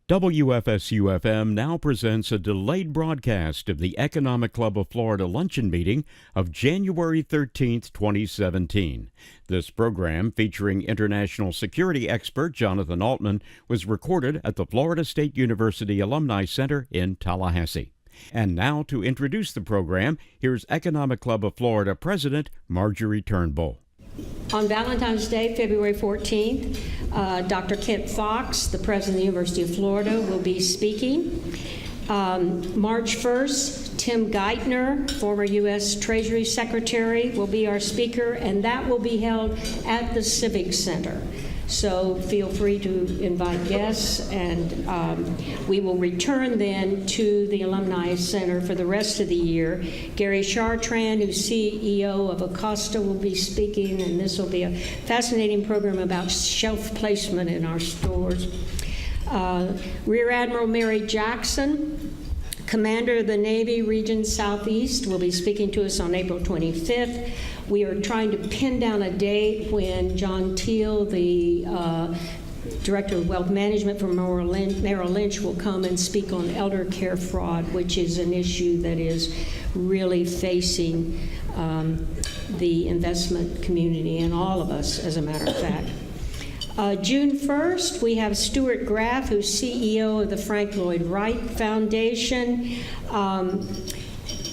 WFSU-FM now presents a delayed broadcast of the Economic Club of Florida luncheon meeting of January 13th, 2017. This program, featuring international security expert Jonathan Altman, was recorded at the Florida State University Alumni Center in Tallahassee. And now to introduce the program, here's Economic Club of Florida President Marjorie Turnbull. On Valentine's Day, February 14th, Dr. Kent Fox, the president of the University of Florida, will be speaking. March 1st, Tim Geithner, former U.S. Treasury Secretary, will be our speaker, and that will be held at the Civic Center. So feel free to invite guests, and we will return then to the Alumni Center for the rest of the year. Gary Chartrand, who's CEO of Acosta, will be speaking, and this will be a fascinating program about shelf placement in our stores. Rear Admiral Mary Jackson, Commander of the Navy Region Southeast, will be speaking to us on April 25th. We are trying to pin down a date when John Teal, the Director of Wealth Management for Merrill Lynch, will come and speak on elder care fraud, which is an issue that is really facing the investment community and all of us, as a matter of fact. June 1st, we have Stuart Graff, who's CEO of the Frank Lloyd Wright Foundation.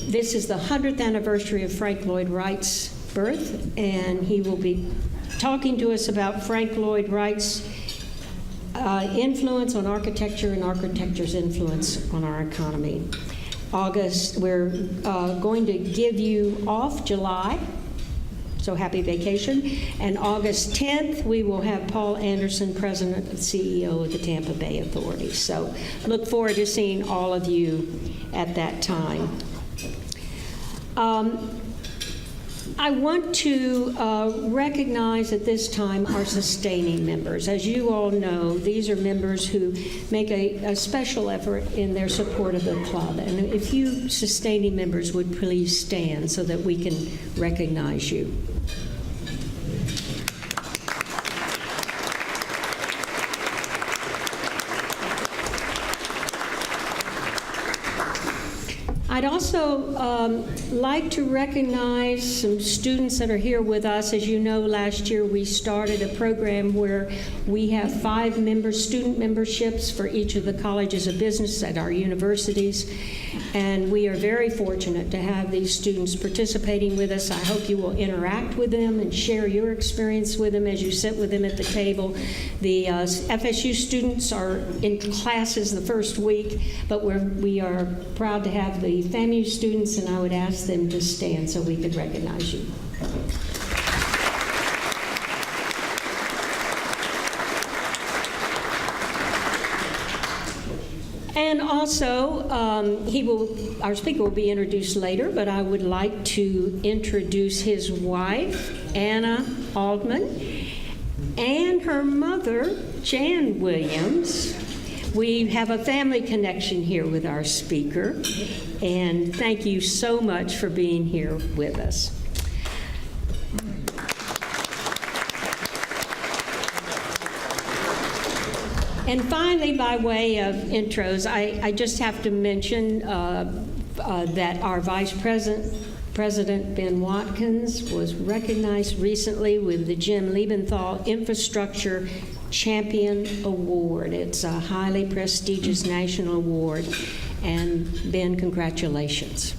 This is the 100th anniversary of Frank Lloyd Wright's birth, and he will be talking to us about Frank Lloyd Wright's influence on architecture and architecture's influence on our economy. August, we're going to give you off July, so happy vacation. And August 10th, we will have Paul Anderson, President and CEO of the Tampa Bay Authority. So look forward to seeing all of you at that time. I want to recognize at this time our sustaining members. As you all know, these are members who make a special effort in their support of the club. And if you sustaining members would please stand so that we can recognize you. I'd also like to recognize some students that are here with us. As you know, last year we started a program where we have 5 student memberships for each of the colleges of business at our universities. And we are very fortunate to have these students participating with us. I hope you will interact with them and share your experience with them as you sit with them at the table. The FSU students are in classes the first week, but we are proud to have the FAMU students, and I would ask them to stand so we could recognize you. And also, our speaker will be introduced later, but I would like to introduce his wife, Anna Altman, and her mother, Jan Williams. We have a family connection here with our speaker, and thank you so much for being here with us. And finally, by way of intros, I just have to mention that our Vice President Ben Watkins was recognized recently with the Jim Liebenthal Infrastructure Champion Award. It's a highly prestigious national award. And Ben, congratulations.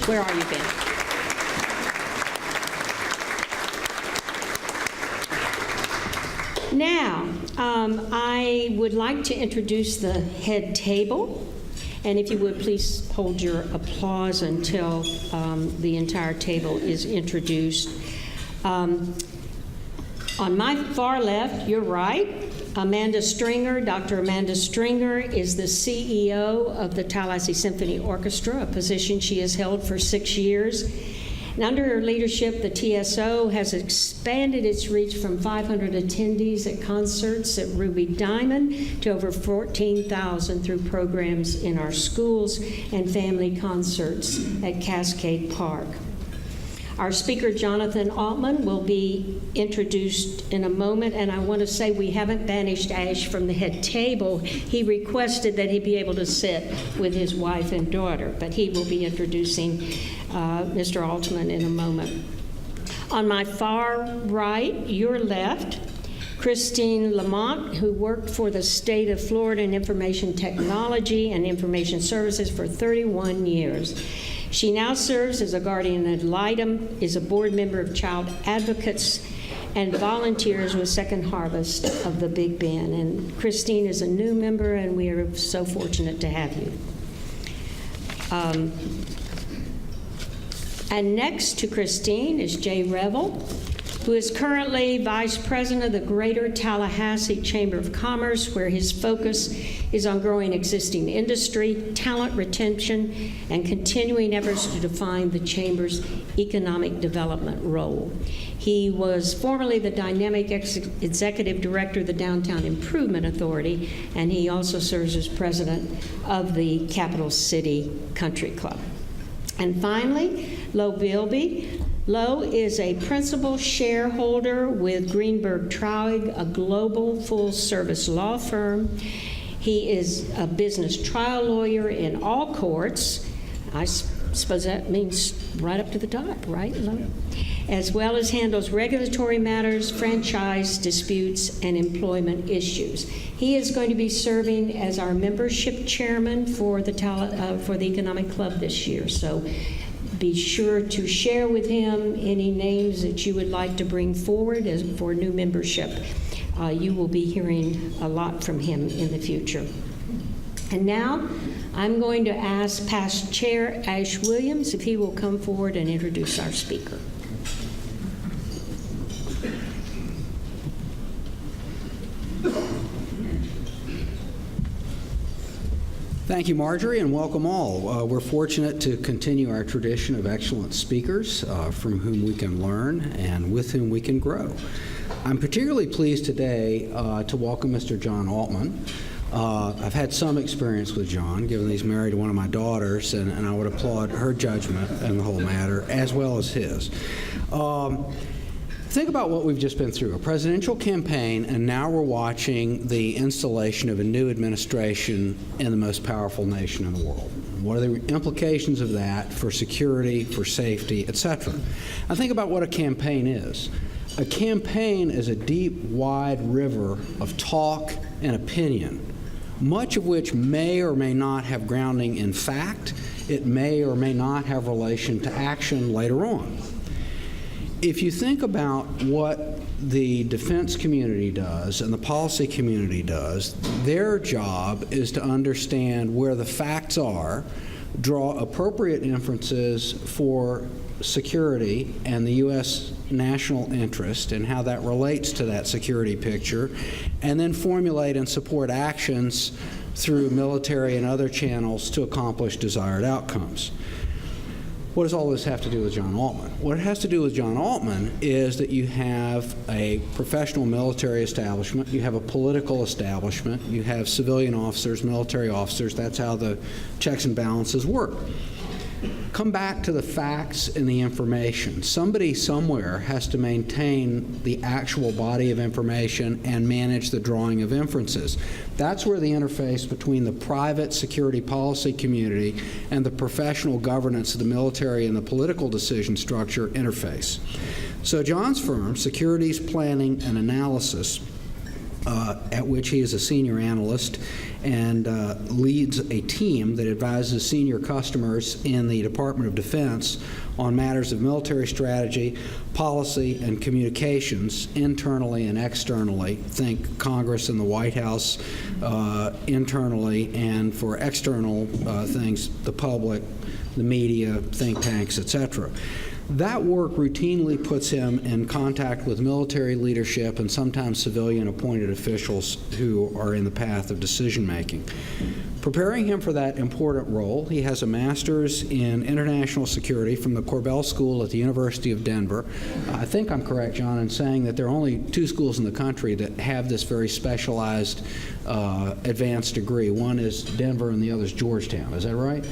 Where are you, Ben? Now, I would like to introduce the head table. And if you would please hold your applause until the entire table is introduced. On my far left, your right, Amanda Stringer. Dr. Amanda Stringer is the CEO of the Tallahassee Symphony Orchestra, a position she has held for 6 years. And under her leadership, the TSO has expanded its reach from 500 attendees at concerts at Ruby Diamond to over 14,000 through programs in our schools and family concerts at Cascade Park. Our speaker, Jonathan Altman, will be introduced in a moment, and I want to say we haven't banished Ash from the head table. He requested that he be able to sit with his wife and daughter, but he will be introducing Mr. Altman in a moment. On my far right, your left, Christine Lamont, who worked for the state of Florida in information technology and information services for 31 years. She now serves as a guardian ad litem, is a board member of Child Advocates, and volunteers with Second Harvest of the Big Bend. And Christine is a new member, and we are so fortunate to have you. And next to Christine is Jay Revel, who is currently Vice President of the Greater Tallahassee Chamber of Commerce, where his focus is on growing existing industry, talent retention, and continuing efforts to define the Chamber's economic development role. He was formerly the Dynamic Executive Director of the Downtown Improvement Authority, and he also serves as President of the Capital City Country Club. And finally, Lo Bilby. Lo is a principal shareholder with Greenberg Traurig, a global full-service law firm. He is a business trial lawyer in all courts. I suppose that means right up to the top, right, Lo? As well as handles regulatory matters, franchise disputes, and employment issues. He is going to be serving as our membership chairman for the Economic Club this year. So be sure to share with him any names that you would like to bring forward for new membership. You will be hearing a lot from him in the future. And now I'm going to ask past Chair Ash Williams if he will come forward and introduce our speaker. Thank you, Marjorie, and welcome all. We're fortunate to continue our tradition of excellent speakers from whom we can learn and with whom we can grow. I'm particularly pleased today to welcome Mr. John Altman. I've had some experience with John, given that he's married to one of my daughters, and I would applaud her judgment in the whole matter, as well as his. Think about what we've just been through, a presidential campaign, and now we're watching the installation of a new administration in the most powerful nation in the world. What are the implications of that for security, for safety, etc.? Now think about what a campaign is. A campaign is a deep, wide river of talk and opinion, much of which may or may not have grounding in fact. It may or may not have relation to action later on. If you think about what the defense community does and the policy community does, their job is to understand where the facts are, draw appropriate inferences for security and the U.S. national interest and how that relates to that security picture, and then formulate and support actions through military and other channels to accomplish desired outcomes. What does all this have to do with John Altman? What it has to do with John Altman is that you have a professional military establishment, you have a political establishment, you have civilian officers, military officers. That's how the checks and balances work. Come back to the facts and the information. Somebody somewhere has to maintain the actual body of information and manage the drawing of inferences. That's where the interface between the private security policy community and the professional governance of the military and the political decision structure interface. So John's firm, Securities Planning and Analysis, at which he is a senior analyst and leads a team that advises senior customers in the Department of Defense on matters of military strategy, policy, and communications internally and externally. Think Congress and the White House internally, and for external things, the public, the media, think tanks, etc. That work routinely puts him in contact with military leadership and sometimes civilian appointed officials who are in the path of decision making. Preparing him for that important role, he has a master's in international security from the Corbell School at the University of Denver. I think I'm correct, John, in saying that there are only 2 schools in the country that have this very specialized advanced degree. One is Denver and the other is Georgetown. Is that right?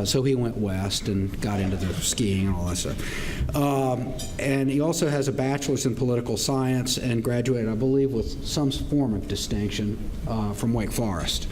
So he went west and got into the skiing and all that stuff. And he also has a bachelor's in political science and graduated, I believe, with some form of distinction from Wake Forest.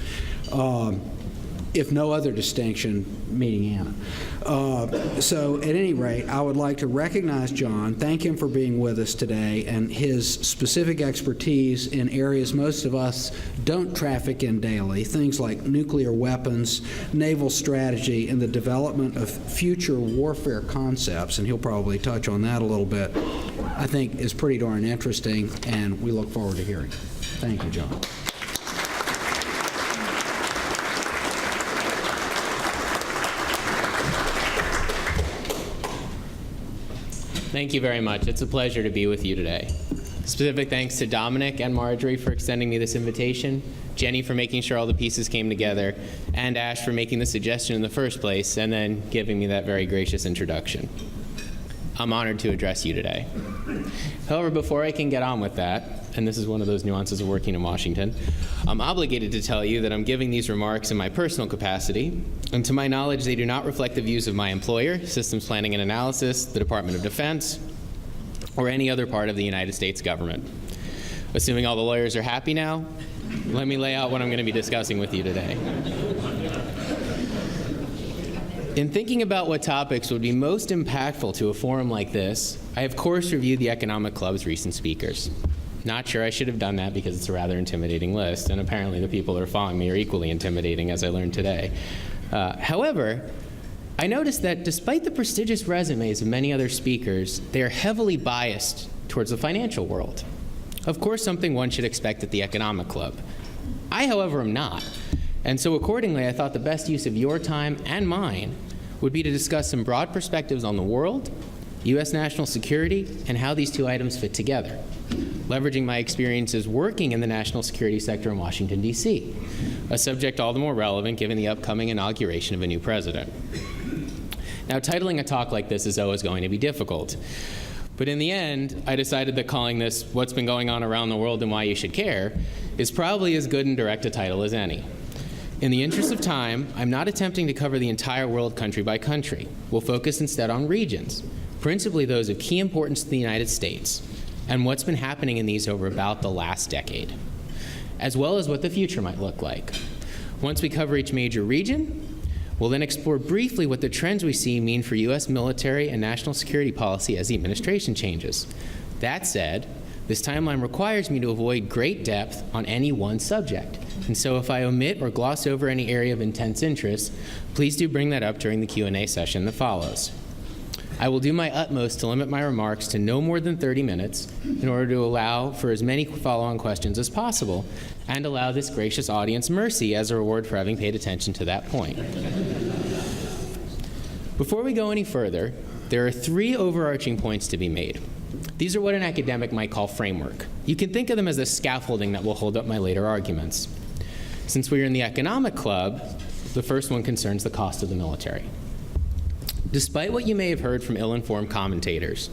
If no other distinction, meeting Anna. So at any rate, I would like to recognize John, thank him for being with us today, and his specific expertise in areas most of us don't traffic in daily, things like nuclear weapons, naval strategy, and the development of future warfare concepts, and he'll probably touch on that a little bit, I think is pretty darn interesting, and we look forward to hearing. Thank you, John. Thank you very much. It's a pleasure to be with you today. Specific thanks to Dominic and Marjorie for extending me this invitation, Jenny for making sure all the pieces came together, and Ash for making the suggestion in the first place and then giving me that very gracious introduction. I'm honored to address you today. However, before I can get on with that, and this is one of those nuances of working in Washington, I'm obligated to tell you that I'm giving these remarks in my personal capacity, and to my knowledge, they do not reflect the views of my employer, Systems Planning and Analysis, the Department of Defense, or any other part of the United States government. Assuming all the lawyers are happy now, let me lay out what I'm going to be discussing with you today. In thinking about what topics would be most impactful to a forum like this, I of course reviewed the Economic Club's recent speakers. Not sure I should have done that because it's a rather intimidating list, and apparently the people that are following me are equally intimidating, as I learned today. However, I noticed that despite the prestigious resumes of many other speakers, they are heavily biased towards the financial world. Of course, something one should expect at the Economic Club. I, however, am not. And so accordingly, I thought the best use of your time and mine would be to discuss some broad perspectives on the world, U.S. national security, and how these two items fit together, leveraging my experiences working in the national security sector in Washington, D.C., a subject all the more relevant given the upcoming inauguration of a new president. Now, titling a talk like this is always going to be difficult. But in the end, I decided that calling this What's Been Going On Around the World and Why You Should Care is probably as good and direct a title as any. In the interest of time, I'm not attempting to cover the entire world country by country. We'll focus instead on regions, principally those of key importance to the United States, and what's been happening in these over about the last decade, as well as what the future might look like. Once we cover each major region, we'll then explore briefly what the trends we see mean for U.S. military and national security policy as the administration changes. That said, this timeline requires me to avoid great depth on any one subject. And so if I omit or gloss over any area of intense interest, please do bring that up during the Q&A session that follows. I will do my utmost to limit my remarks to no more than 30 minutes in order to allow for as many follow-on questions as possible and allow this gracious audience mercy as a reward for having paid attention to that point. Before we go any further, there are 3 overarching points to be made. These are what an academic might call framework. You can think of them as the scaffolding that will hold up my later arguments. Since we are in the Economic Club, the first one concerns the cost of the military. Despite what you may have heard from ill-informed commentators,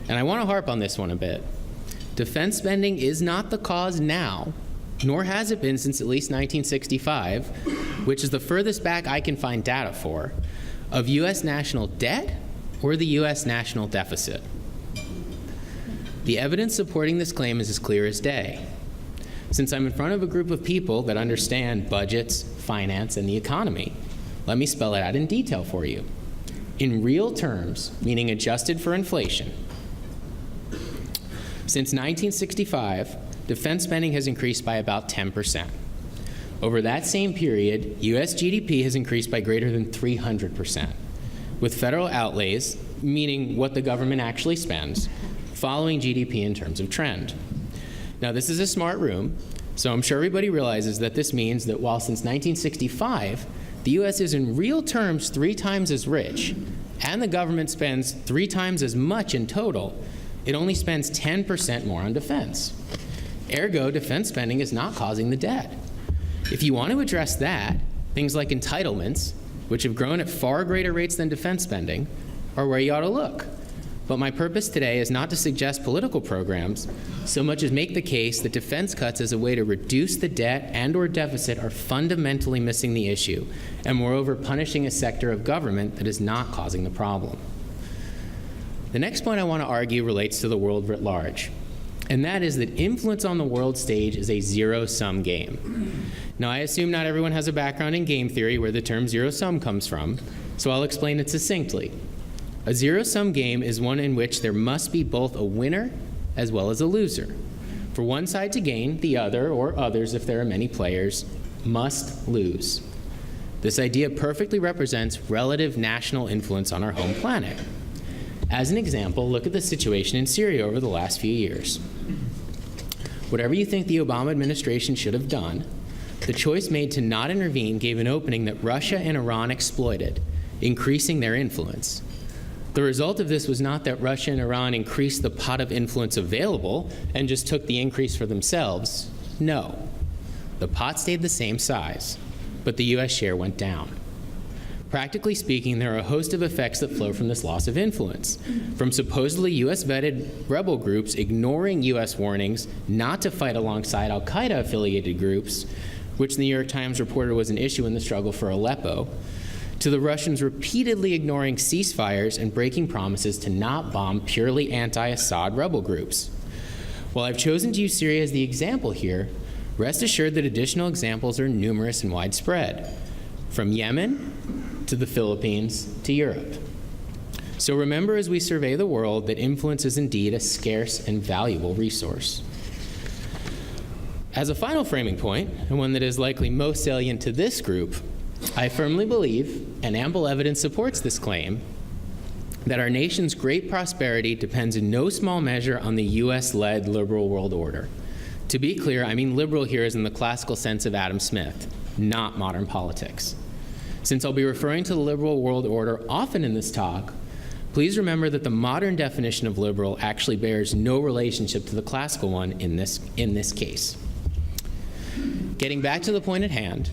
and I want to harp on this one a bit, defense spending is not the cause now, nor has it been since at least 1965, which is the furthest back I can find data for, of U.S. national debt or the U.S. national deficit. The evidence supporting this claim is as clear as day. Since I'm in front of a group of people that understand budgets, finance, and the economy, let me spell it out in detail for you. In real terms, meaning adjusted for inflation, since 1965, defense spending has increased by about 10%. Over that same period, U.S. GDP has increased by greater than 300%, with federal outlays, meaning what the government actually spends, following GDP in terms of trend. Now, this is a smart room, so I'm sure everybody realizes that this means that while since 1965, the U.S. is in real terms 3 times as rich, and the government spends 3 times as much in total, it only spends 10% more on defense. Ergo, defense spending is not causing the debt. If you want to address that, things like entitlements, which have grown at far greater rates than defense spending, are where you ought to look. But my purpose today is not to suggest political programs so much as make the case that defense cuts as a way to reduce the debt and/or deficit are fundamentally missing the issue, and moreover punishing a sector of government that is not causing the problem. The next point I want to argue relates to the world writ large, and that is that influence on the world stage is a zero-sum game. Now, I assume not everyone has a background in game theory where the term zero-sum comes from, so I'll explain it succinctly. A zero-sum game is one in which there must be both a winner as well as a loser. For one side to gain, the other, or others if there are many players, must lose. This idea perfectly represents relative national influence on our home planet. As an example, look at the situation in Syria over the last few years. Whatever you think the Obama administration should have done, the choice made to not intervene gave an opening that Russia and Iran exploited, increasing their influence. The result of this was not that Russia and Iran increased the pot of influence available and just took the increase for themselves. No. The pot stayed the same size, but the U.S. share went down. Practically speaking, there are a host of effects that flow from this loss of influence, from supposedly U.S.-vetted rebel groups ignoring U.S. warnings not to fight alongside al-Qaeda-affiliated groups, which the New York Times reported was an issue in the struggle for Aleppo, to the Russians repeatedly ignoring ceasefires and breaking promises to not bomb purely anti-Assad rebel groups. While I've chosen to use Syria as the example here, rest assured that additional examples are numerous and widespread, from Yemen to the Philippines to Europe. So remember as we survey the world that influence is indeed a scarce and valuable resource. As a final framing point, and one that is likely most salient to this group, I firmly believe, and ample evidence supports this claim, that our nation's great prosperity depends in no small measure on the U.S.-led liberal world order. To be clear, I mean liberal here as in the classical sense of Adam Smith, not modern politics. Since I'll be referring to the liberal world order often in this talk, please remember that the modern definition of liberal actually bears no relationship to the classical one in this case. Getting back to the point at hand,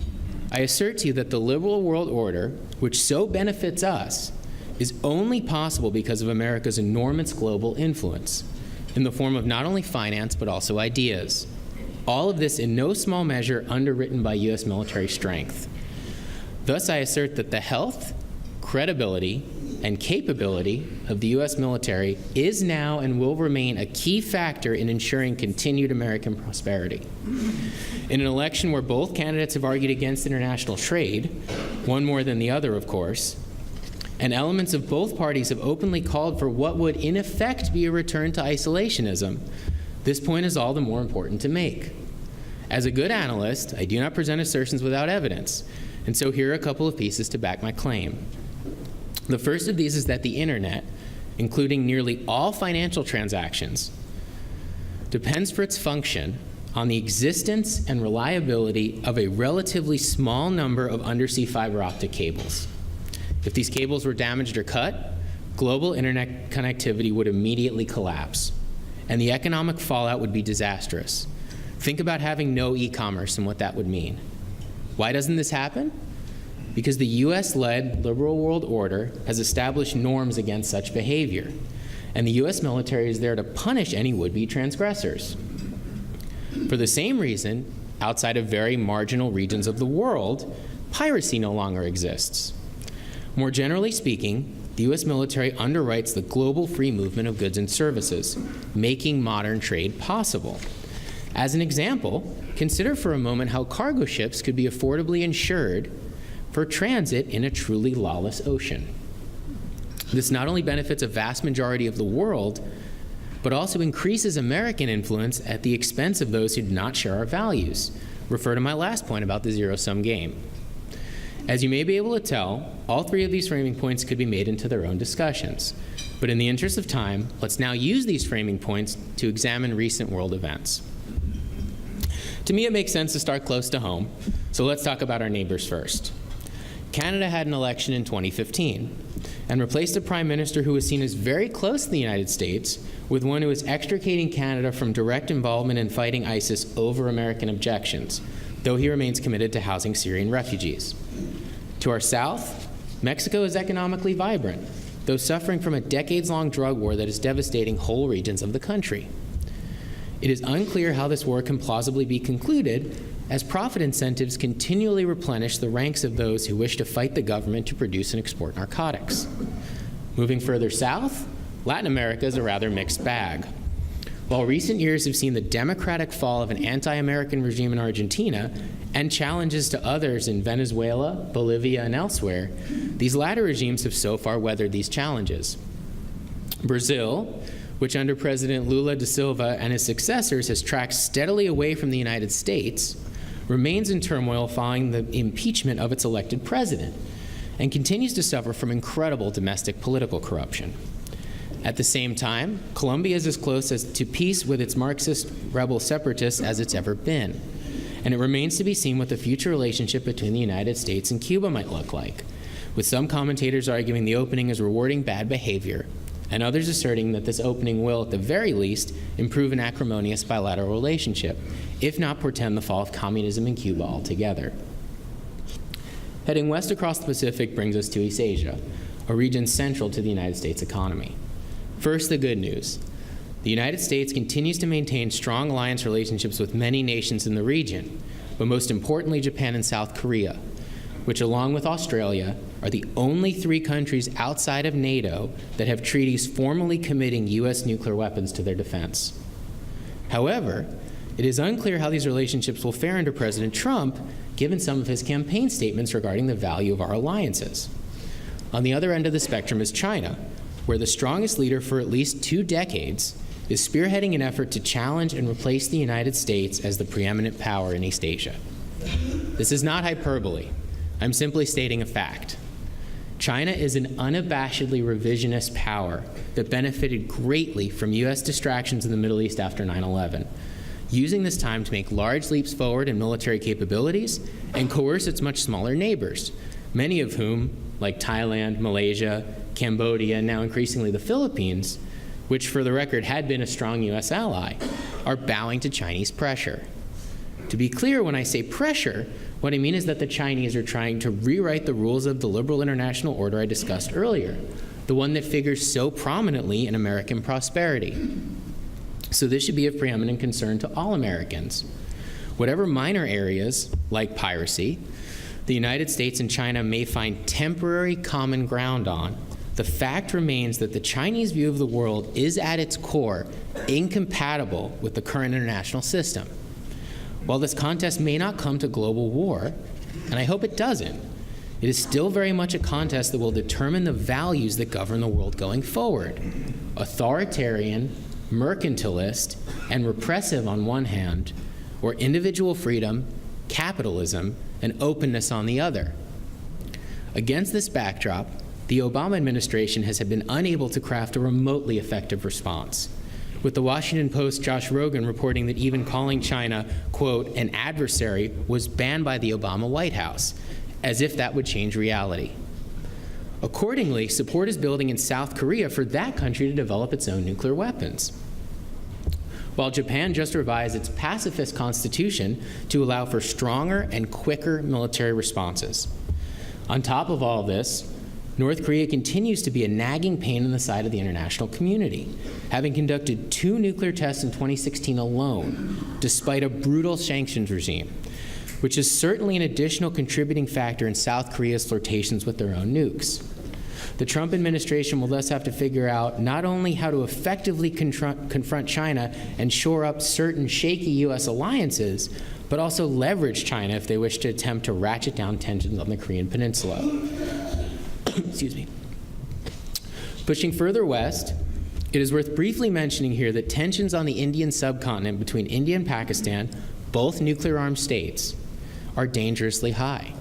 I assert to you that the liberal world order, which so benefits us, is only possible because of America's enormous global influence in the form of not only finance but also ideas. All of this in no small measure underwritten by U.S. military strength. Thus, I assert that the health, credibility, and capability of the U.S. military is now and will remain a key factor in ensuring continued American prosperity. In an election where both candidates have argued against international trade, one more than the other, of course, and elements of both parties have openly called for what would in effect be a return to isolationism, this point is all the more important to make. As a good analyst, I do not present assertions without evidence, and so here are a couple of pieces to back my claim. The first of these is that the internet, including nearly all financial transactions, depends for its function on the existence and reliability of a relatively small number of undersea fiber optic cables. If these cables were damaged or cut, global internet connectivity would immediately collapse, and the economic fallout would be disastrous. Think about having no e-commerce and what that would mean. Why doesn't this happen? Because the U.S.-led liberal world order has established norms against such behavior, and the U.S. military is there to punish any would-be transgressors. For the same reason, outside of very marginal regions of the world, piracy no longer exists. More generally speaking, the U.S. military underwrites the global free movement of goods and services, making modern trade possible. As an example, consider for a moment how cargo ships could be affordably insured for transit in a truly lawless ocean. This not only benefits a vast majority of the world, but also increases American influence at the expense of those who do not share our values. Refer to my last point about the zero-sum game. As you may be able to tell, all three of these framing points could be made into their own discussions. But in the interest of time, let's now use these framing points to examine recent world events. To me, it makes sense to start close to home, so let's talk about our neighbors first. Canada had an election in 2015 and replaced a prime minister who was seen as very close to the United States with one who was extricating Canada from direct involvement in fighting ISIS over American objections, though he remains committed to housing Syrian refugees. To our south, Mexico is economically vibrant, though suffering from a decades-long drug war that is devastating whole regions of the country. It is unclear how this war can plausibly be concluded, as profit incentives continually replenish the ranks of those who wish to fight the government to produce and export narcotics. Moving further south, Latin America is a rather mixed bag. While recent years have seen the democratic fall of an anti-American regime in Argentina and challenges to others in Venezuela, Bolivia, and elsewhere, these latter regimes have so far weathered these challenges. Brazil, which under President Lula da Silva and his successors has tracked steadily away from the United States, remains in turmoil following the impeachment of its elected president and continues to suffer from incredible domestic political corruption. At the same time, Colombia is as close to peace with its Marxist rebel separatists as it's ever been, and it remains to be seen what the future relationship between the United States and Cuba might look like, with some commentators arguing the opening is rewarding bad behavior, and others asserting that this opening will, at the very least, improve an acrimonious bilateral relationship, if not portend the fall of communism in Cuba altogether. Heading west across the Pacific brings us to East Asia, a region central to the United States economy. First, the good news. The United States continues to maintain strong alliance relationships with many nations in the region, but most importantly, Japan and South Korea, which, along with Australia, are the only three countries outside of NATO that have treaties formally committing U.S. nuclear weapons to their defense. However, it is unclear how these relationships will fare under President Trump, given some of his campaign statements regarding the value of our alliances. On the other end of the spectrum is China, where the strongest leader for at least 2 decades is spearheading an effort to challenge and replace the United States as the preeminent power in East Asia. This is not hyperbole. I'm simply stating a fact. China is an unabashedly revisionist power that benefited greatly from U.S. distractions in the Middle East after 9/11, using this time to make large leaps forward in military capabilities and coerce its much smaller neighbors, many of whom, like Thailand, Malaysia, Cambodia, and now increasingly the Philippines, which for the record had been a strong U.S. ally, are bowing to Chinese pressure. To be clear, when I say pressure, what I mean is that the Chinese are trying to rewrite the rules of the liberal international order I discussed earlier, the one that figures so prominently in American prosperity. So this should be of preeminent concern to all Americans. Whatever minor areas, like piracy, the United States and China may find temporary common ground on, the fact remains that the Chinese view of the world is at its core incompatible with the current international system. While this contest may not come to global war, and I hope it doesn't, it is still very much a contest that will determine the values that govern the world going forward. Authoritarian, mercantilist, and repressive on one hand, or individual freedom, capitalism, and openness on the other. Against this backdrop, the Obama administration has been unable to craft a remotely effective response, with the Washington Post's Josh Rogan reporting that even calling China, quote, an adversary was banned by the Obama White House, as if that would change reality. Accordingly, support is building in South Korea for that country to develop its own nuclear weapons, while Japan just revised its pacifist constitution to allow for stronger and quicker military responses. On top of all of this, North Korea continues to be a nagging pain in the side of the international community, having conducted 2 nuclear tests in 2016 alone, despite a brutal sanctions regime, which is certainly an additional contributing factor in South Korea's flirtations with their own nukes. The Trump administration will thus have to figure out not only how to effectively confront China and shore up certain shaky U.S. alliances, but also leverage China if they wish to attempt to ratchet down tensions on the Korean Peninsula. Excuse me. Pushing further west, it is worth briefly mentioning here that tensions on the Indian subcontinent between India and Pakistan, both nuclear-armed states, are dangerously high.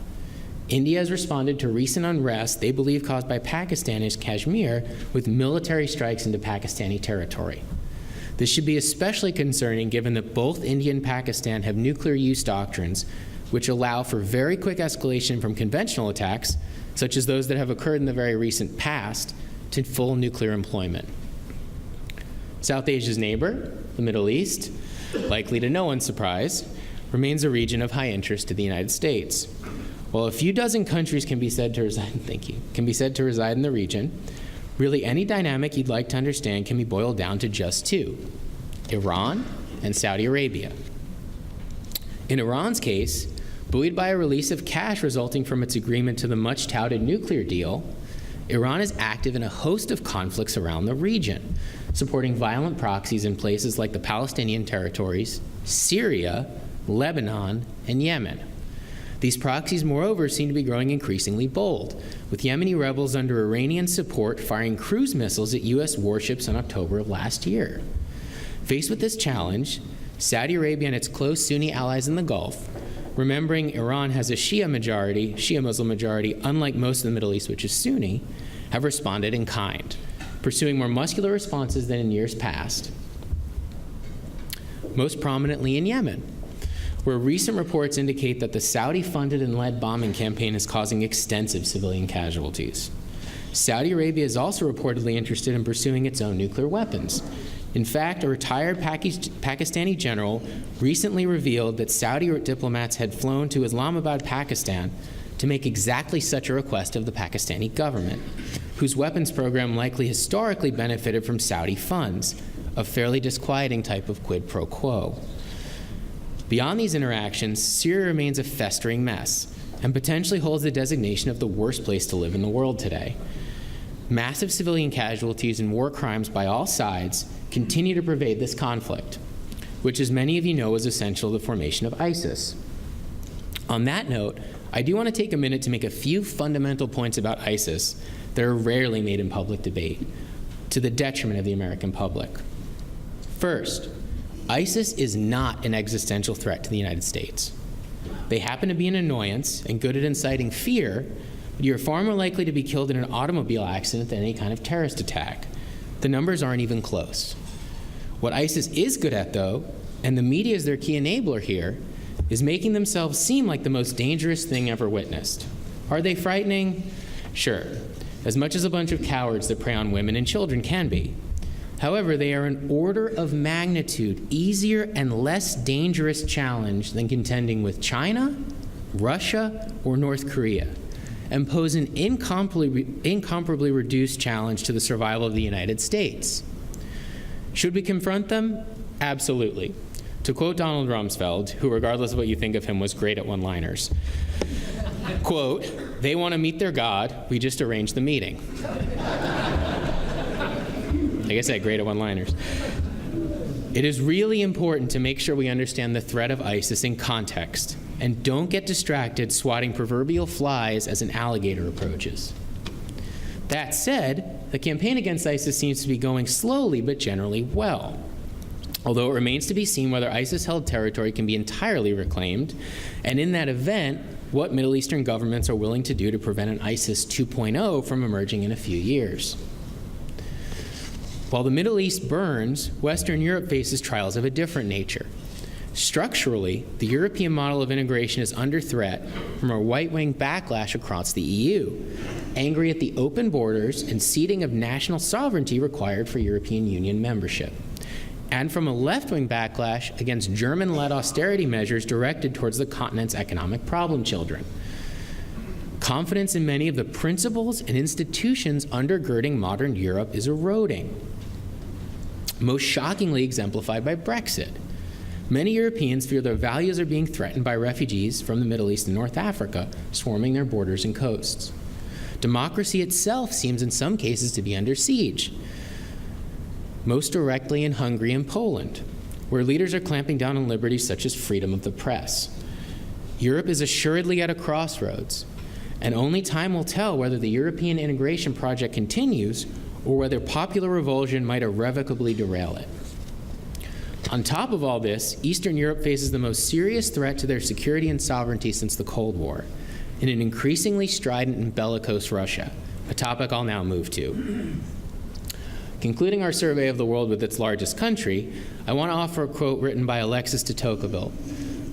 India has responded to recent unrest they believe caused by Pakistani's Kashmir with military strikes into Pakistani territory. This should be especially concerning given that both India and Pakistan have nuclear use doctrines which allow for very quick escalation from conventional attacks, such as those that have occurred in the very recent past, to full nuclear employment. South Asia's neighbor, the Middle East, likely to no one's surprise, remains a region of high interest to the United States. While a few dozen countries can be said to reside in the region, Really, any dynamic you'd like to understand can be boiled down to just two: Iran and Saudi Arabia. In Iran's case, buoyed by a release of cash resulting from its agreement to the much-touted nuclear deal, Iran is active in a host of conflicts around the region, supporting violent proxies in places like the Palestinian territories, Syria, Lebanon, and Yemen. These proxies, moreover, seem to be growing increasingly bold, with Yemeni rebels under Iranian support firing cruise missiles at U.S. warships in October of last year. Faced with this challenge, Saudi Arabia and its close Sunni allies in the Gulf, remembering Iran has a Shia Muslim majority, unlike most of the Middle East, which is Sunni, have responded in kind, pursuing more muscular responses than in years past, most prominently in Yemen, where recent reports indicate that the Saudi-funded and led bombing campaign is causing extensive civilian casualties. Saudi Arabia is also reportedly interested in pursuing its own nuclear weapons. In fact, a retired Pakistani general recently revealed that Saudi diplomats had flown to Islamabad, Pakistan, to make exactly such a request of the Pakistani government, whose weapons program likely historically benefited from Saudi funds, a fairly disquieting type of quid pro quo. Beyond these interactions, Syria remains a festering mess and potentially holds the designation of the worst place to live in the world today. Massive civilian casualties and war crimes by all sides continue to pervade this conflict, which, as many of you know, is essential to the formation of ISIS. On that note, I do want to take a minute to make a few fundamental points about ISIS that are rarely made in public debate, to the detriment of the American public. First, ISIS is not an existential threat to the United States. They happen to be an annoyance and good at inciting fear, but you're far more likely to be killed in an automobile accident than any kind of terrorist attack. The numbers aren't even close. What ISIS is good at, though, and the media is their key enabler here, is making themselves seem like the most dangerous thing ever witnessed. Are they frightening? Sure, as much as a bunch of cowards that prey on women and children can be. However, they are an order of magnitude easier and less dangerous challenge than contending with China, Russia, or North Korea, and pose an incomparably reduced challenge to the survival of the United States. Should we confront them? Absolutely. To quote Donald Rumsfeld, who, regardless of what you think of him, was great at one-liners, quote, "They want to meet their God, we just arranged the meeting." Like I said, great at one-liners. It is really important to make sure we understand the threat of ISIS in context and don't get distracted swatting proverbial flies as an alligator approaches. That said, the campaign against ISIS seems to be going slowly but generally well, although it remains to be seen whether ISIS-held territory can be entirely reclaimed, and in that event, what Middle Eastern governments are willing to do to prevent an ISIS 2.0 from emerging in a few years. While the Middle East burns, Western Europe faces trials of a different nature. Structurally, the European model of integration is under threat from a right-wing backlash across the EU, angry at the open borders and ceding of national sovereignty required for European Union membership, and from a left-wing backlash against German-led austerity measures directed towards the continent's economic problem children. Confidence in many of the principles and institutions undergirding modern Europe is eroding, most shockingly exemplified by Brexit. Many Europeans fear their values are being threatened by refugees from the Middle East and North Africa, swarming their borders and coasts. Democracy itself seems in some cases to be under siege, most directly in Hungary and Poland, where leaders are clamping down on liberties such as freedom of the press. Europe is assuredly at a crossroads, and only time will tell whether the European integration project continues or whether popular revulsion might irrevocably derail it. On top of all this, Eastern Europe faces the most serious threat to their security and sovereignty since the Cold War, in an increasingly strident and bellicose Russia, a topic I'll now move to. Concluding our survey of the world with its largest country, I want to offer a quote written by Alexis de Tocqueville,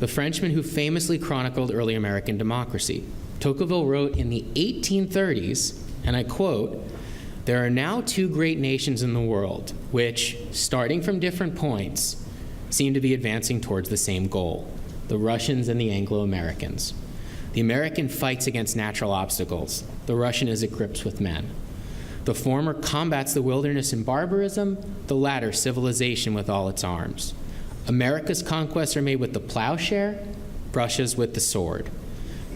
the Frenchman who famously chronicled early American democracy. Tocqueville wrote in the 1830s, and I quote, "There are now two great nations in the world, which, starting from different points, seem to be advancing towards the same goal, the Russians and the Anglo-Americans. The American fights against natural obstacles. The Russian is at grips with men. The former combats the wilderness and barbarism, the latter civilization with all its arms. America's conquests are made with the plowshare, Russia's with the sword.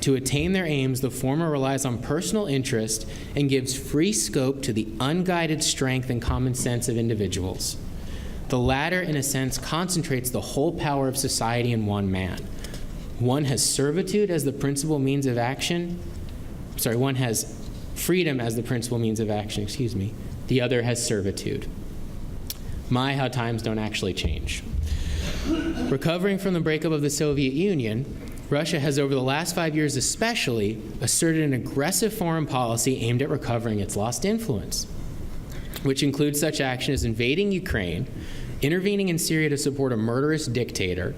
To attain their aims, the former relies on personal interest and gives free scope to the unguided strength and common sense of individuals. The latter, in a sense, concentrates the whole power of society in one man. One has servitude as the principal means of action. One has freedom as the principal means of action, The other has servitude. My, how times don't actually change. Recovering from the breakup of the Soviet Union, Russia has, over the last 5 years especially, asserted an aggressive foreign policy aimed at recovering its lost influence, which includes such action as invading Ukraine, intervening in Syria to support a murderous dictator,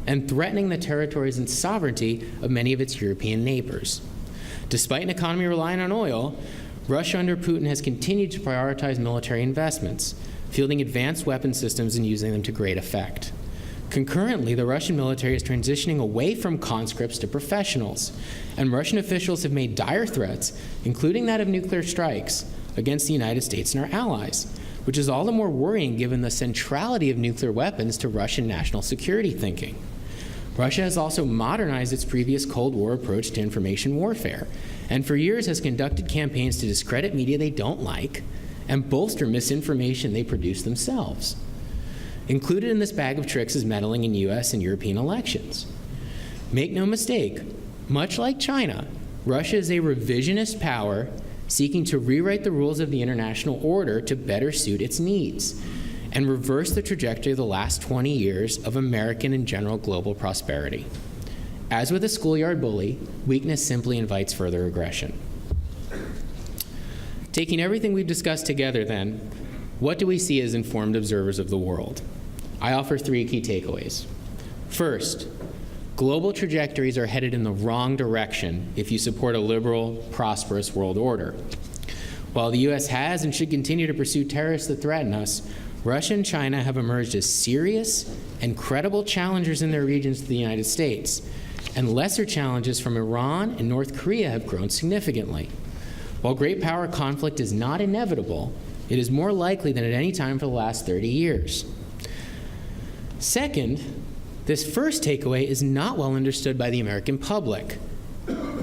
and threatening the territories and sovereignty of many of its European neighbors. Despite an economy relying on oil, Russia under Putin has continued to prioritize military investments, fielding advanced weapon systems and using them to great effect. Concurrently, the Russian military is transitioning away from conscripts to professionals, and Russian officials have made dire threats, including that of nuclear strikes, against the United States and our allies, which is all the more worrying given the centrality of nuclear weapons to Russian national security thinking. Russia has also modernized its previous Cold War approach to information warfare, and for years has conducted campaigns to discredit media they don't like and bolster misinformation they produce themselves. Included in this bag of tricks is meddling in U.S. and European elections. Make no mistake, much like China, Russia is a revisionist power seeking to rewrite the rules of the international order to better suit its needs and reverse the trajectory of the last 20 years of American and general global prosperity. As with a schoolyard bully, weakness simply invites further aggression. Taking everything we've discussed together, then, what do we see as informed observers of the world? I offer 3 key takeaways. First, global trajectories are headed in the wrong direction if you support a liberal, prosperous world order. While the U.S. has and should continue to pursue terrorists that threaten us, Russia and China have emerged as serious and credible challengers in their regions to the United States, and lesser challenges from Iran and North Korea have grown significantly. While great power conflict is not inevitable, it is more likely than at any time for the last 30 years. Second, this first takeaway is not well understood by the American public,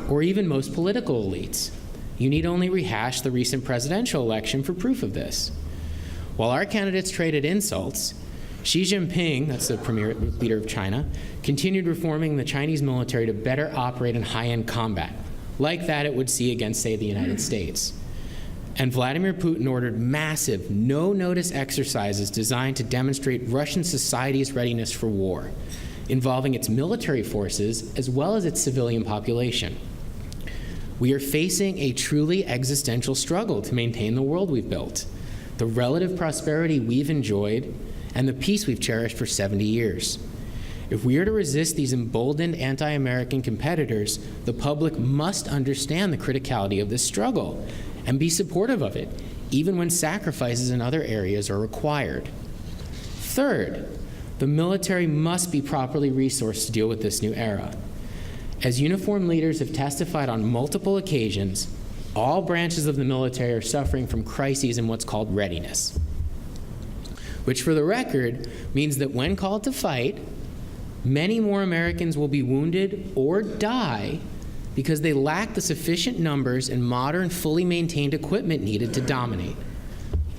or even most political elites. You need only rehash the recent presidential election for proof of this. While our candidates traded insults, Xi Jinping, that's the premier leader of China, continued reforming the Chinese military to better operate in high-end combat, like that it would see against, say, the United States. And Vladimir Putin ordered massive, no-notice exercises designed to demonstrate Russian society's readiness for war, involving its military forces as well as its civilian population. We are facing a truly existential struggle to maintain the world we've built, the relative prosperity we've enjoyed, and the peace we've cherished for 70 years. If we are to resist these emboldened anti-American competitors, the public must understand the criticality of this struggle and be supportive of it, even when sacrifices in other areas are required. Third, the military must be properly resourced to deal with this new era. As uniformed leaders have testified on multiple occasions, all branches of the military are suffering from crises in what's called readiness, which for the record means that when called to fight, many more Americans will be wounded or die because they lack the sufficient numbers and modern, fully maintained equipment needed to dominate.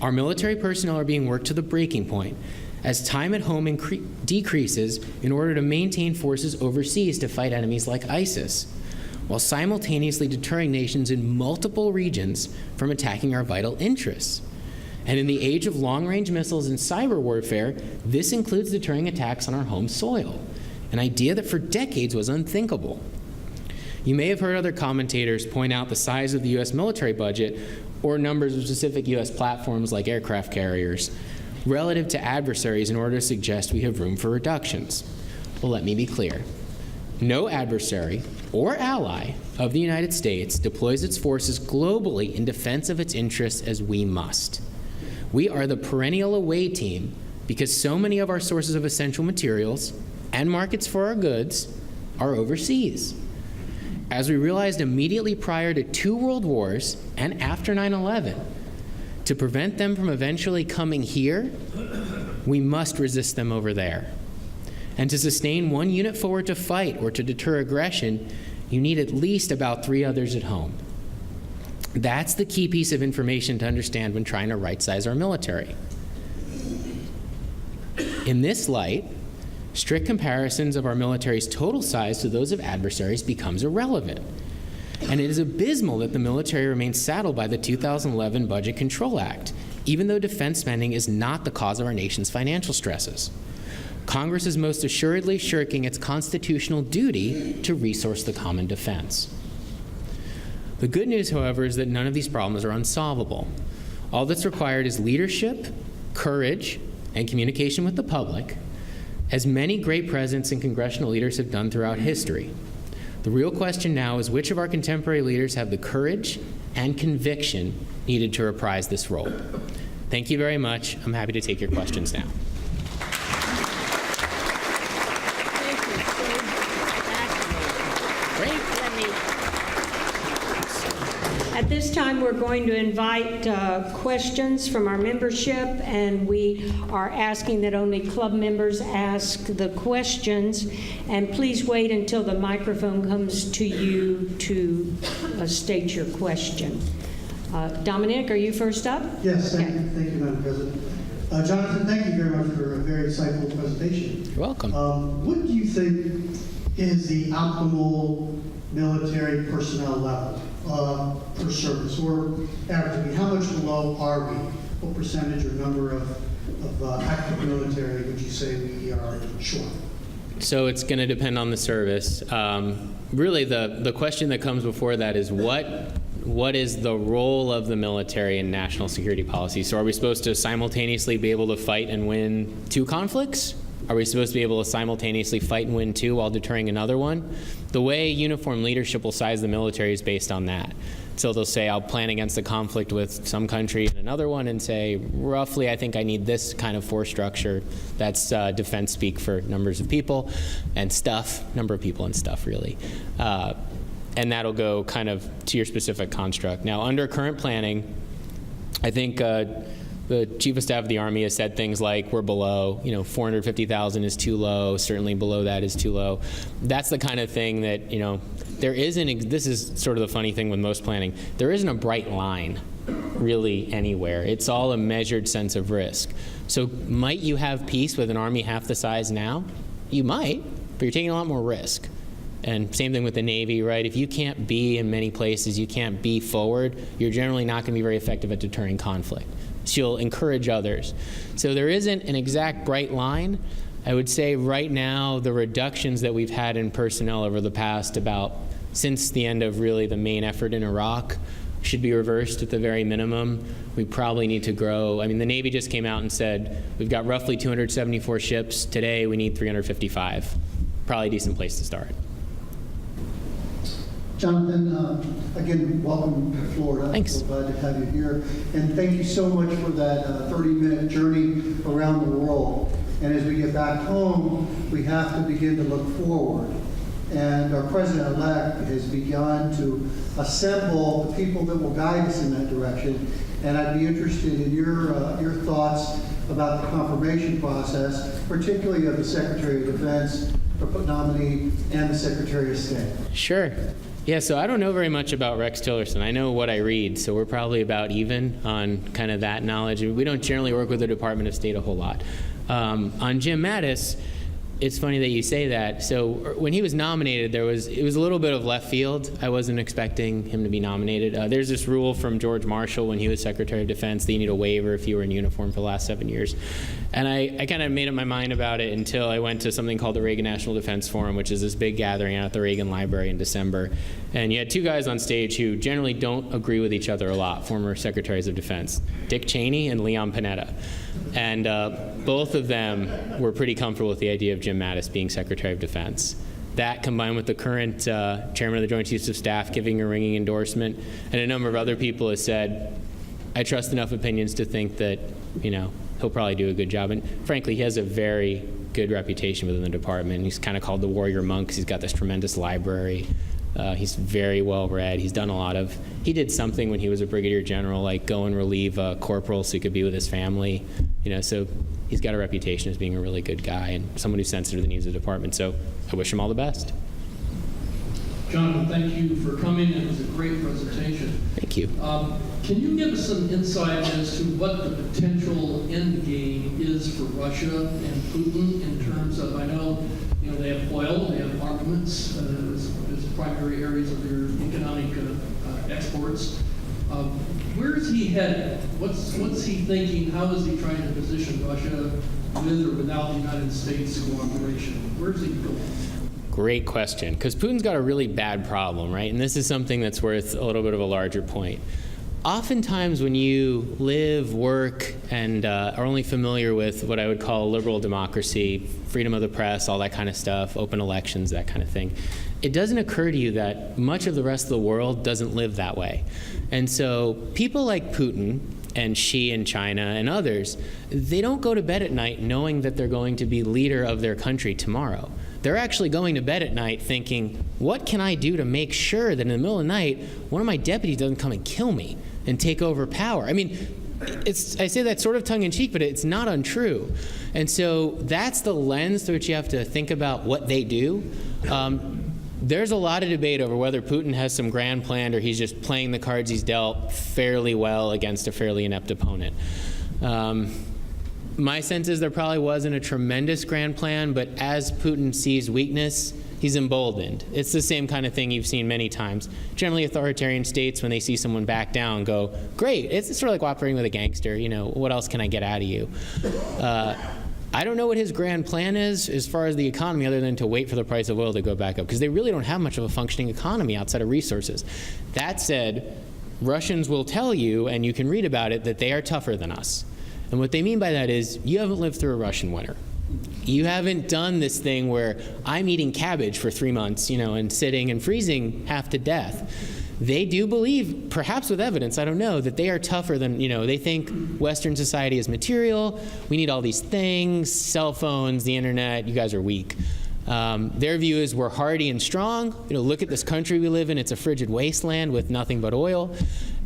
Our military personnel are being worked to the breaking point as time at home decreases in order to maintain forces overseas to fight enemies like ISIS, while simultaneously deterring nations in multiple regions from attacking our vital interests. And in the age of long-range missiles and cyber warfare, this includes deterring attacks on our home soil, an idea that for decades was unthinkable. You may have heard other commentators point out the size of the U.S. military budget or numbers of specific U.S. platforms like aircraft carriers relative to adversaries in order to suggest we have room for reductions. Well, let me be clear. No adversary or ally of the United States deploys its forces globally in defense of its interests as we must. We are the perennial away team because so many of our sources of essential materials and markets for our goods are overseas. As we realized immediately prior to 2 world wars and after 9/11, To prevent them from eventually coming here, we must resist them over there. And to sustain one unit forward to fight or to deter aggression, you need at least about 3 others at home. That's the key piece of information to understand when trying to right-size our military. In this light, strict comparisons of our military's total size to those of adversaries becomes irrelevant. And it is abysmal that the military remains saddled by the 2011 Budget Control Act, even though defense spending is not the cause of our nation's financial stresses. Congress is most assuredly shirking its constitutional duty to resource the common defense. The good news, however, is that none of these problems are unsolvable. All that's required is leadership, courage, and communication with the public, as many great presidents and congressional leaders have done throughout history. The real question now is which of our contemporary leaders have the courage and conviction needed to reprise this role. Thank you very much. I'm happy to take your questions now. At this time, we're going to invite questions from our membership, and we are asking that only club members ask the questions. And please wait until the microphone comes to you to state your question. Dominic, are you first up? Yes, thank you, Madam President. Jonathan, thank you very much for a very insightful presentation. You're welcome. What do you think is the optimal military personnel level per service, or average? I mean, how much below are we? What percentage or number of active military would you say we are short? So it's going to depend on the service. Really, the question that comes before that is what is the role of the military in national security policy? So are we supposed to simultaneously be able to fight and win 2 conflicts? Are we supposed to be able to simultaneously fight and win 2 while deterring another one? The way uniform leadership will size the military is based on that. So they'll say, I'll plan against a conflict with some country and another one and say, roughly, I think I need this kind of force structure. That's defense speak for numbers of people and stuff, number of people and stuff, really. And that'll go kind of to your specific construct. Now, under current planning, I think the Chief of Staff of the Army has said things like, we're below, 450,000 is too low, certainly below that is too low. That's the kind of thing that, there isn't, this is sort of the funny thing with most planning, there isn't a bright line really anywhere. It's all a measured sense of risk. So might you have peace with an Army half the size now? You might, but you're taking a lot more risk. And same thing with the Navy, right? If you can't be in many places, you can't be forward, you're generally not going to be very effective at deterring conflict. So you'll encourage others. So there isn't an exact bright line. I would say right now the reductions that we've had in personnel over the past since the end of really the main effort in Iraq should be reversed at the very minimum. We probably need to grow. I mean, the Navy just came out and said we've got roughly 274 ships. Today we need 355. Probably a decent place to start. Jonathan, again, welcome to Florida. Thanks. We're glad to have you here. And thank you so much for that 30-minute journey around the world. And as we get back home, we have to begin to look forward. And our president-elect has begun to assemble the people that will guide us in that direction. And I'd be interested in your thoughts about the confirmation process, particularly of the Secretary of Defense nominee and the Secretary of State. Sure. Yeah, so I don't know very much about Rex Tillerson. I know what I read, so we're probably about even on kind of that knowledge. We don't generally work with the Department of State a whole lot. On Jim Mattis, it's funny that you say that. So when he was nominated, it was a little bit of left field. I wasn't expecting him to be nominated. There's this rule from George Marshall when he was Secretary of Defense that you need a waiver if you were in uniform for the last 7 years. And I kind of made up my mind about it until I went to something called the Reagan National Defense Forum, which is this big gathering out at the Reagan Library in December. And you had 2 guys on stage who generally don't agree with each other a lot, former Secretaries of Defense, Dick Cheney and Leon Panetta. And both of them were pretty comfortable with the idea of Jim Mattis being Secretary of Defense. That, combined with the current Chairman of the Joint Chiefs of Staff giving a ringing endorsement, and a number of other people have said, I trust enough opinions to think that, he'll probably do a good job. And frankly, he has a very good reputation within the department. He's kind of called the warrior monk because he's got this tremendous library. He's very well read. He did something when he was a brigadier general, like go and relieve a corporal so he could be with his family. So he's got a reputation as being a really good guy and someone who's sensitive to the needs of the department. So I wish him all the best. Jonathan, thank you for coming. It was a great presentation. Thank you. Can you give us some insight as to what the potential end game is for Russia and Putin in terms of, I know they have oil, they have armaments as primary areas of their economic exports. Where is he headed? What's he thinking? How is he trying to position Russia with or without the United States cooperation? Where's he going? Great question, because Putin's got a really bad problem, right? And this is something that's worth a little bit of a larger point. Oftentimes when you live, work, and are only familiar with what I would call liberal democracy, freedom of the press, all that kind of stuff, open elections, that kind of thing, it doesn't occur to you that much of the rest of the world doesn't live that way. And so people like Putin and Xi in China and others, they don't go to bed at night knowing that they're going to be leader of their country tomorrow. They're actually going to bed at night thinking, what can I do to make sure that in the middle of the night, one of my deputies doesn't come and kill me and take over power? I mean, I say that sort of tongue-in-cheek, but it's not untrue. And so that's the lens through which you have to think about what they do. There's a lot of debate over whether Putin has some grand plan or he's just playing the cards he's dealt fairly well against a fairly inept opponent. My sense is there probably wasn't a tremendous grand plan, but as Putin sees weakness, he's emboldened. It's the same kind of thing you've seen many times. Generally, authoritarian states, when they see someone back down, go, great, it's sort of like operating with a gangster. What else can I get out of you? I don't know what his grand plan is as far as the economy, other than to wait for the price of oil to go back up, because they really don't have much of a functioning economy outside of resources. That said, Russians will tell you, and you can read about it, that they are tougher than us. And what they mean by that is, you haven't lived through a Russian winter. You haven't done this thing where I'm eating cabbage for 3 months, and sitting and freezing half to death. They do believe, perhaps with evidence, I don't know, that they are tougher than, they think Western society is material, we need all these things, cell phones, the internet, you guys are weak. Their view is we're hardy and strong. Look at this country we live in. It's a frigid wasteland with nothing but oil.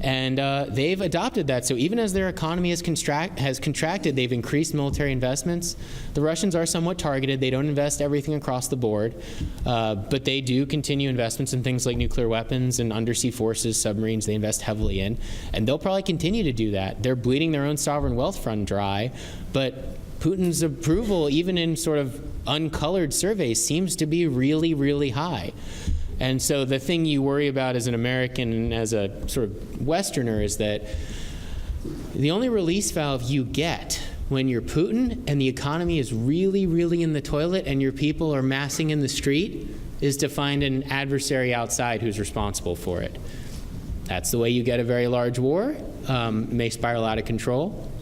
And they've adopted that. So even as their economy has contracted, they've increased military investments. The Russians are somewhat targeted. They don't invest everything across the board. But they do continue investments in things like nuclear weapons and undersea forces, submarines, they invest heavily in. And they'll probably continue to do that. They're bleeding their own sovereign wealth fund dry. But Putin's approval, even in sort of uncolored surveys, seems to be really, really high. And so the thing you worry about as an American and as a sort of Westerner is that the only release valve you get when you're Putin and the economy is really, really in the toilet and your people are massing in the street is to find an adversary outside who's responsible for it. That's the way you get a very large war. May spiral out of control.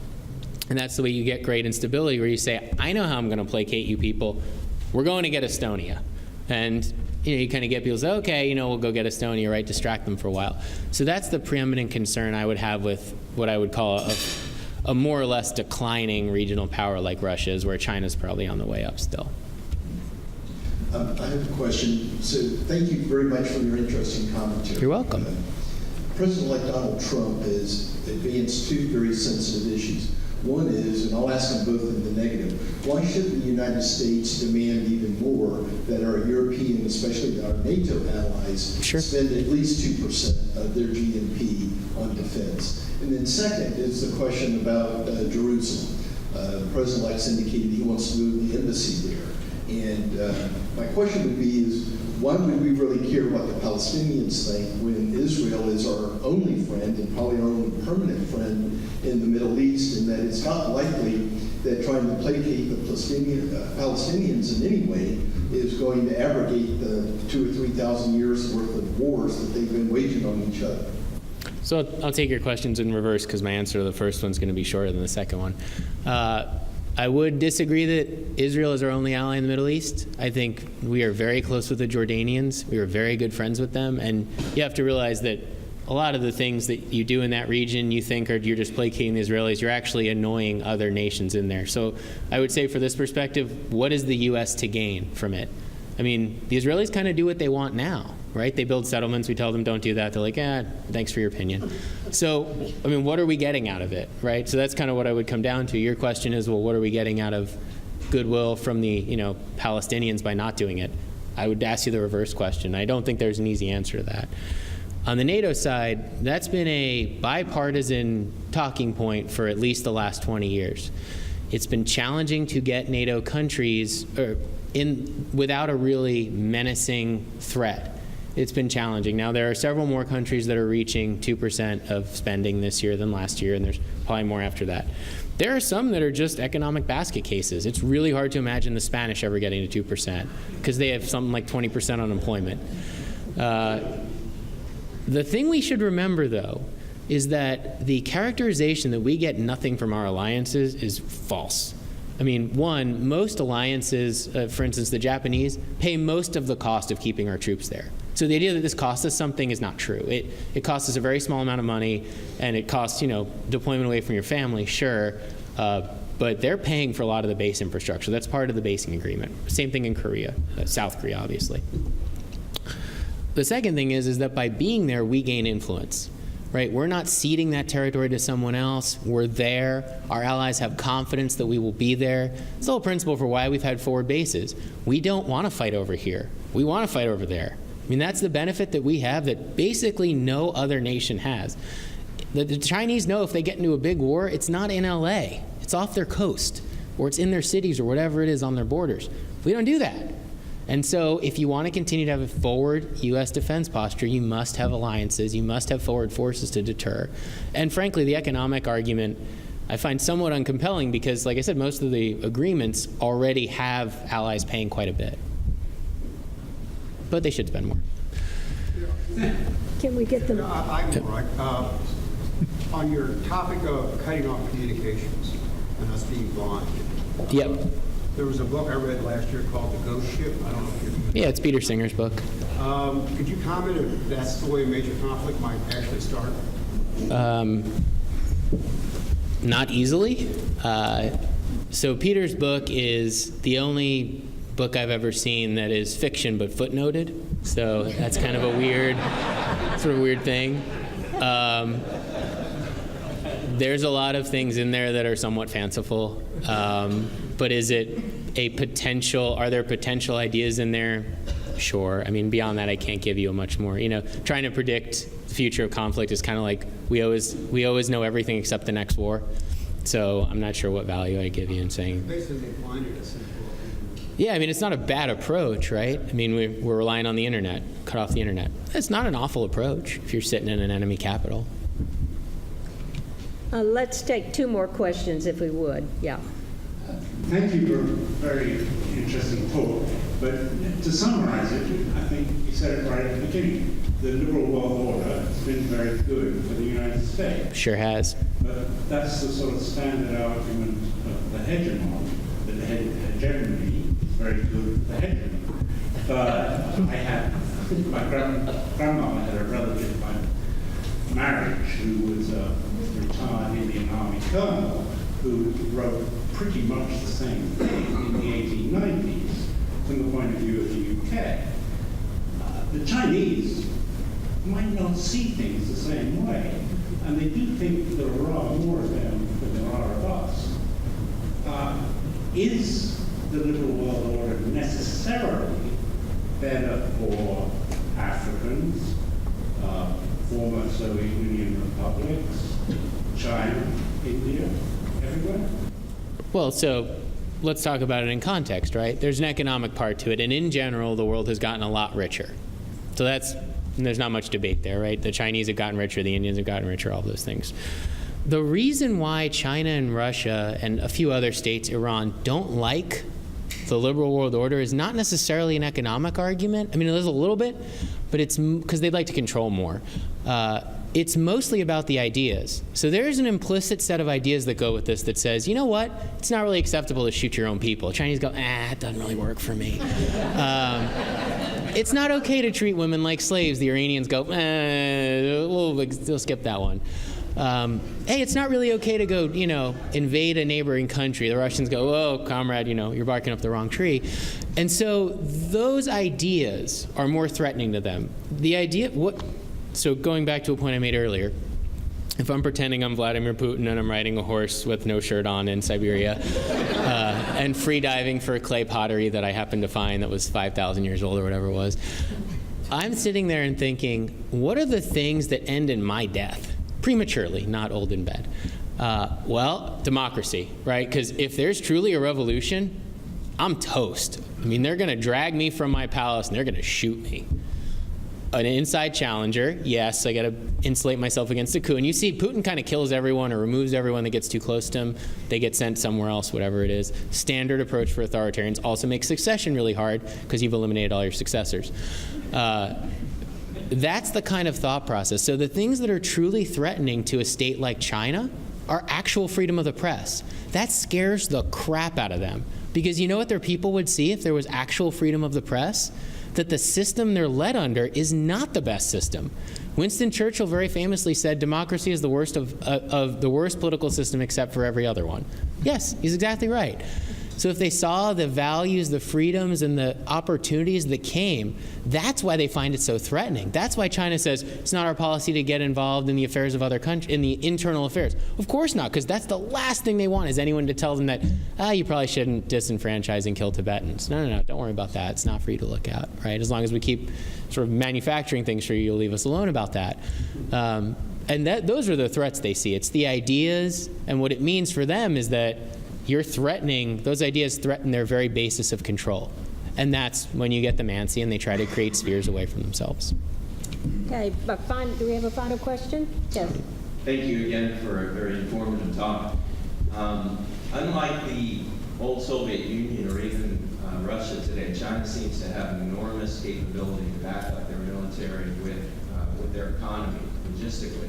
And that's the way you get great instability, where you say, I know how I'm going to placate you people. We're going to get Estonia. And you kind of get people say, okay, we'll go get Estonia, right? Distract them for a while. So that's the preeminent concern I would have with what I would call a more or less declining regional power like Russia is, where China's probably on the way up still. I have a question. So thank you very much for your interesting commentary. You're welcome. President-elect Donald Trump has advanced two very sensitive issues. One is, and I'll ask them both in the negative, why shouldn't the United States demand even more that our European, especially our NATO allies, spend at least 2% of their GNP on defense? And then second is the question about Jerusalem. The President-elect's indicated he wants to move the embassy there. And my question would be is, why would we really care what the Palestinians think when Israel is our only friend and probably our only permanent friend in the Middle East, and that it's not likely that trying to placate the Palestinians in any way is going to abrogate the 2,000 or 3,000 years worth of wars that they've been waging on each other? So I'll take your questions in reverse, because my answer to the first one's going to be shorter than the second one. I would disagree that Israel is our only ally in the Middle East. I think we are very close with the Jordanians. We are very good friends with them. And you have to realize that a lot of the things that you do in that region you think you're just placating the Israelis, you're actually annoying other nations in there. So I would say, for this perspective, what is the U.S. to gain from it? I mean, the Israelis kind of do what they want now, right? They build settlements. We tell them don't do that. They're like, thanks for your opinion. So, I mean, what are we getting out of it, right? So that's kind of what I would come down to. Your question is, well, what are we getting out of goodwill from the, Palestinians by not doing it? I would ask you the reverse question. I don't think there's an easy answer to that. On the NATO side, that's been a bipartisan talking point for at least the last 20 years. It's been challenging to get NATO countries without a really menacing threat. It's been challenging. Now, there are several more countries that are reaching 2% of spending this year than last year, and there's probably more after that. There are some that are just economic basket cases. It's really hard to imagine the Spanish ever getting to 2% because they have something like 20% unemployment. The thing we should remember, though, is that the characterization that we get nothing from our alliances is false. I mean, one, most alliances, for instance, the Japanese, pay most of the cost of keeping our troops there. So the idea that this costs us something is not true. It costs us a very small amount of money, and it costs, deployment away from your family, sure, but they're paying for a lot of the base infrastructure. That's part of the basing agreement. Same thing in Korea, South Korea, obviously. The second thing is that by being there, we gain influence. Right? We're not ceding that territory to someone else. We're there. Our allies have confidence that we will be there. It's the whole principle for why we've had forward bases. We don't want to fight over here. We want to fight over there. I mean, that's the benefit that we have that basically no other nation has. The Chinese know if they get into a big war, it's not in LA. It's off their coast, or it's in their cities, or whatever it is on their borders. We don't do that. And so if you want to continue to have a forward U.S. defense posture, you must have alliances. You must have forward forces to deter. And frankly, the economic argument I find somewhat uncompelling because, like I said, most of the agreements already have allies paying quite a bit. But they should spend more. Can we get them? On your topic of cutting off communications and us being blind. Yep. There was a book I read last year called The Ghost Ship. I don't know if you're... Yeah, it's Peter Singer's book. Could you comment if that's the way a major conflict might actually start? Not easily. So Peter's book is the only book I've ever seen that is fiction but footnoted. So that's kind of a weird thing. There's a lot of things in there that are somewhat fanciful. But is it are there potential ideas in there? Sure. I mean, beyond that, I can't give you a much more, trying to predict the future of conflict is kind of like we always know everything except the next war. So I'm not sure what value I give you in saying. Basically, blinded us. Yeah, I mean, it's not a bad approach, right? I mean, we're relying on the internet, cut off the internet. It's not an awful approach if you're sitting in an enemy capital. Let's take two more questions if we would. Yeah. Thank you for a very interesting talk. But to summarize it, I think you said it right at the beginning. The liberal world order has been very good for the United States. Sure has. But that's the sort of standard argument of the hegemon, that the hegemony is very good for the hegemony. But my grandmother had a relative by marriage who was a retired Indian Army colonel who wrote pretty much the same thing in the 1890s from the point of view of the UK. The Chinese might not see things the same way, and they do think there are more of them than there are of us. Is the liberal world order necessarily better for Africans, former Soviet Union republics, China, India, everywhere? Well, so let's talk about it in context, right? There's an economic part to it, and in general, the world has gotten a lot richer. So there's not much debate there, right? The Chinese have gotten richer, the Indians have gotten richer, all those things. The reason why China and Russia and a few other states, Iran, don't like the liberal world order is not necessarily an economic argument. I mean, it is a little bit, but it's because they'd like to control more. It's mostly about the ideas. So there's an implicit set of ideas that go with this that says, you know what? It's not really acceptable to shoot your own people. Chinese go, it doesn't really work for me. It's not okay to treat women like slaves. The Iranians go, we'll skip that one. hey, it's not really okay to go, invade a neighboring country. The Russians go, whoa, comrade, you're barking up the wrong tree. And so those ideas are more threatening to them. So going back to a point I made earlier, if I'm pretending I'm Vladimir Putin and I'm riding a horse with no shirt on in Siberia and free diving for clay pottery that I happened to find that was 5,000 years old or whatever it was, I'm sitting there and thinking, what are the things that end in my death? Prematurely, not old in bed. Well, democracy, right? Because if there's truly a revolution, I'm toast. I mean, they're going to drag me from my palace and they're going to shoot me. An inside challenger, yes, I got to insulate myself against a coup. And you see Putin kind of kills everyone or removes everyone that gets too close to him. They get sent somewhere else, whatever it is. Standard approach for authoritarians. Also makes succession really hard because you've eliminated all your successors. That's the kind of thought process. So the things that are truly threatening to a state like China are actual freedom of the press. That scares the crap out of them. Because you know what their people would see if there was actual freedom of the press? That the system they're led under is not the best system. Winston Churchill very famously said democracy is the worst of the worst political system except for every other one. Yes, he's exactly right. So if they saw the values, the freedoms, and the opportunities that came, that's why they find it so threatening. That's why China says it's not our policy to get involved in the affairs of other countries, in the internal affairs. Of course not, because that's the last thing they want is anyone to tell them that, you probably shouldn't disenfranchise and kill Tibetans. No, don't worry about that. It's not for you to look at, right? As long as we keep sort of manufacturing things for you, you'll leave us alone about that. And those are the threats they see. It's the ideas, and what it means for them is that those ideas threaten their very basis of control. And that's when you get them antsy and they try to create spheres away from themselves. Okay, but do we have a final question? Yes. Thank you again for a very informative talk. Unlike the old Soviet Union or even Russia today, China seems to have an enormous capability to back up their military with their economy, logistically.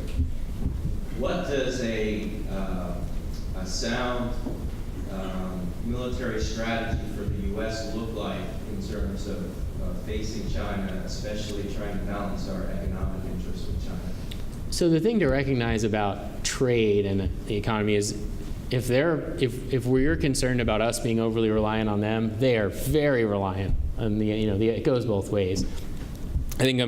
What does a sound military strategy for the U.S. look like in terms of facing China, especially trying to balance our economic interests with China? So the thing to recognize about trade and the economy is if we're concerned about us being overly reliant on them, they are very reliant on it goes both ways. I think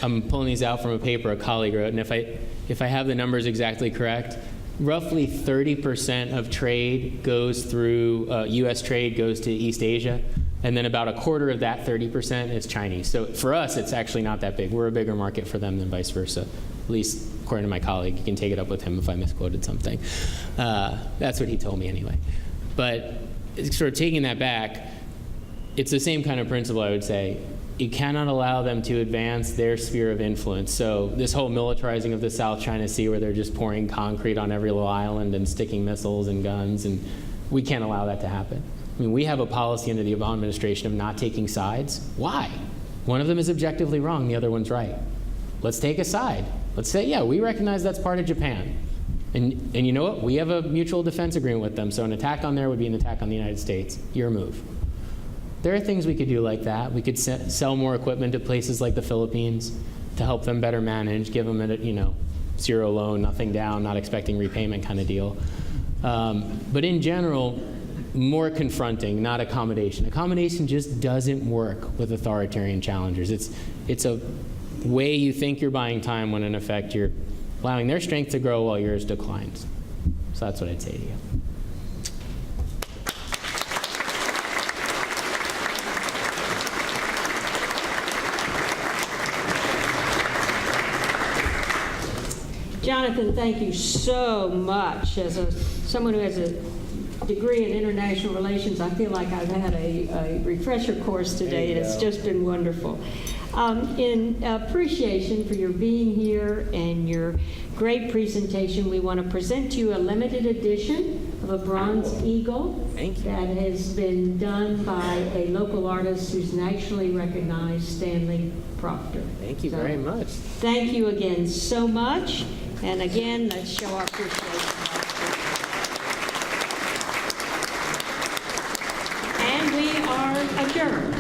I'm pulling these out from a paper a colleague wrote, and if I have the numbers exactly correct, roughly 30% of trade goes through, U.S. trade goes to East Asia, and then about a quarter of that 30% is Chinese. So for us, it's actually not that big. We're a bigger market for them than vice versa, at least according to my colleague. You can take it up with him if I misquoted something. That's what he told me anyway. But sort of taking that back, it's the same kind of principle, I would say. You cannot allow them to advance their sphere of influence. So this whole militarizing of the South China Sea where they're just pouring concrete on every little island and sticking missiles and guns, and we can't allow that to happen. I mean, we have a policy under the Obama administration of not taking sides. Why? One of them is objectively wrong, the other one's right. Let's take a side. Let's say, yeah, we recognize that's part of Japan. And you know what? We have a mutual defense agreement with them, so an attack on there would be an attack on the United States. Your move. There are things we could do like that. We could sell more equipment to places like the Philippines to help them better manage, give them a zero loan, nothing down, not expecting repayment kind of deal. But in general, more confronting, not accommodation. Accommodation just doesn't work with authoritarian challengers. It's a way you think you're buying time when in effect you're allowing their strength to grow while yours declines. So that's what I'd say to you. Jonathan, thank you so much. As someone who has a degree in international relations, I feel like I've had a refresher course today, and it's just been wonderful. In appreciation for your being here and your great presentation, we want to present to you a limited edition of a bronze eagle that has been done by a local artist who's nationally recognized, Stanley Proctor. Thank you very much. Thank you again so much. And again, let's show our appreciation. And we are adjourned.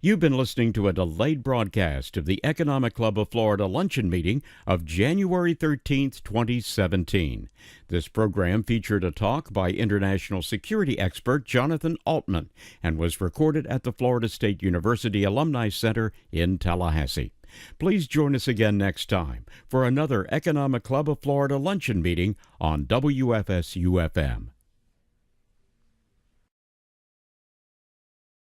You've been listening to a delayed broadcast of the Economic Club of Florida luncheon meeting of January 13th, 2017. This program featured a talk by international security expert Jonathan Altman and was recorded at the Florida State University Alumni Center in Tallahassee. Please join us again next time for another Economic Club of Florida luncheon meeting on WFSU-FM.